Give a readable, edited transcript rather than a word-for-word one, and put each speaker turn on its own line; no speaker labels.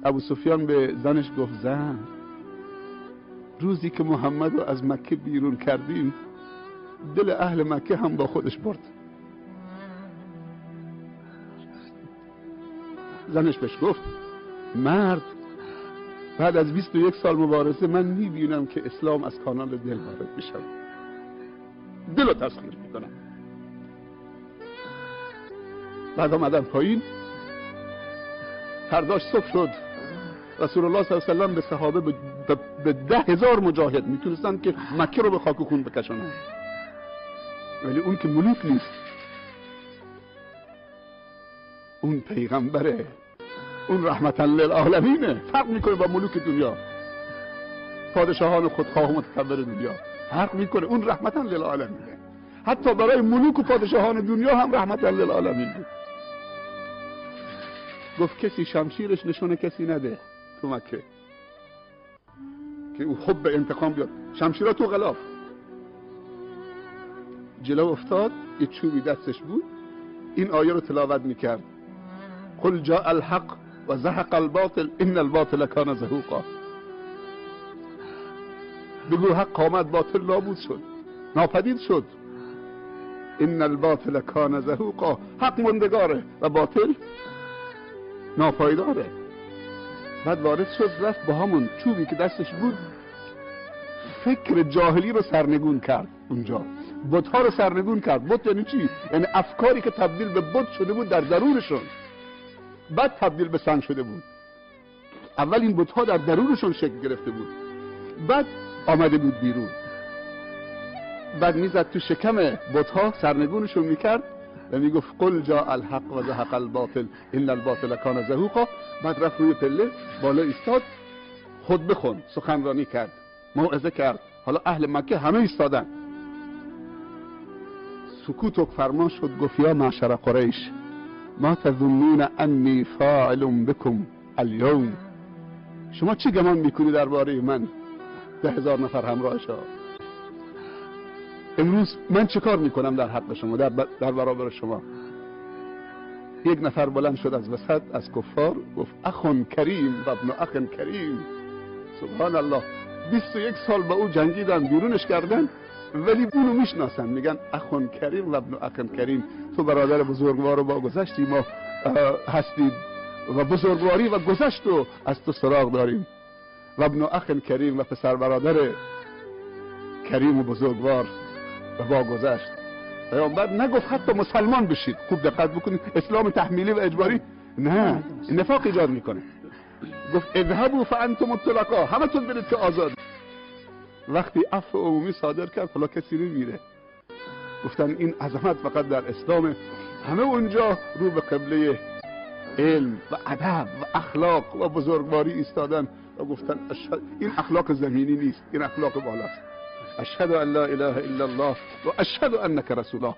ابو سفیان به زنش گفت زن، روزی که محمد رو از مکه بیرون کردیم دل اهل مکه هم با خودش برد. زنش بهش گفت مرد، بعد از 21 سال مبارزه من میبینم که اسلام از کانال دل وارد میشه، دل رو تسخیر میکنم. بعد آمدن پایین، فرداش صبح شد، رسول الله صلی الله علیه و سلم به صحابه به 10,000 مجاهد میتونستن که مکه رو به خاک و خون بکشونن، ولی اون که ملوک نیست، اون پیغمبره، اون رحمتا للعالمینه، فرق میکنه با ملوک دنیا، پادشاهان خودخواه و متکبر دنیا فرق میکنه، اون رحمتا للعالمینه. حتی برای ملوک و پادشاهان دنیا هم رحمتا للعالمین بود. گفت کسی شمشیرش نشونه کسی نده تو مکه که او حب انتقام بیاد، شمشیرها تو غلاف. جلو افتاد، یه چوبی دستش بود، این آیه رو تلاوت میکرد: قل جاء الحق و زهق الباطل ان الباطل کان زهوقا. بگو حق آمد، باطل نابود شد، ناپدید شد. ان الباطل کان زهوقا، حق مندگاره و باطل ناپایداره. بعد وارد شد، رفت با همون چوبی که دستش بود فکر جاهلی رو سرنگون کرد، اونجا بت‌ها رو سرنگون کرد. بت یعنی چی؟ یعنی افکاری که تبدیل به بت شده بود در درونشون، بعد تبدیل به سنگ شده بود. اول این بت‌ها در درونشون شکل گرفته بود، بعد آمده بود بیرون. بعد میزد تو شکم بت‌ها، سرنگونشون میکرد و میگفت قل جاء الحق و زهق الباطل ان الباطل کان زهوقا. بعد رفت روی پله بالا ایستاد، خطبه خوند، سخنرانی کرد، موعظه کرد. حالا اهل مکه همه ایستادن. سکوت و فرمان شد، گفت یا معشر قریش ما تظنون انی فاعل بكم اليوم. شما چه گمان میکنید درباره من 10,000 نفر همراهشا؟ امروز من چه کار میکنم در حق شما، در برابر شما؟ یک نفر بلند شد از وسط از کفار، گفت اخون کریم و ابن اخ کریم. سبحان الله، 21 سال با او جنگیدن، بیرونش کردن، ولی اونو میشناسن، میگن اخون کریم و ابن اخ کریم. تو برادر بزرگوار و با گذشتی ما هستید و بزرگواری و گذشت رو از تو سراغ داریم. و ابن اخ کریم و پسر برادر کریم و بزرگوار و با گذشت. پیامبر نگفت حتی مسلمان بشید. خوب دقت بکنید، اسلام تحمیلی و اجباری نه، نفاق ایجاد میکنه. گفت اذهبوا فانتم الطلقاء، همتون برید که آزاد. وقتی عفو عمومی صادر کرد، حالا کسی نمیره. گفتن این عظمت فقط در اسلام. همه اونجا رو به قبله علم و ادب و اخلاق و بزرگواری ایستادن و گفتن این اخلاق زمینی نیست، این اخلاق بالاست. اشهد ان لا اله الا الله و اشهد انک رسول الله.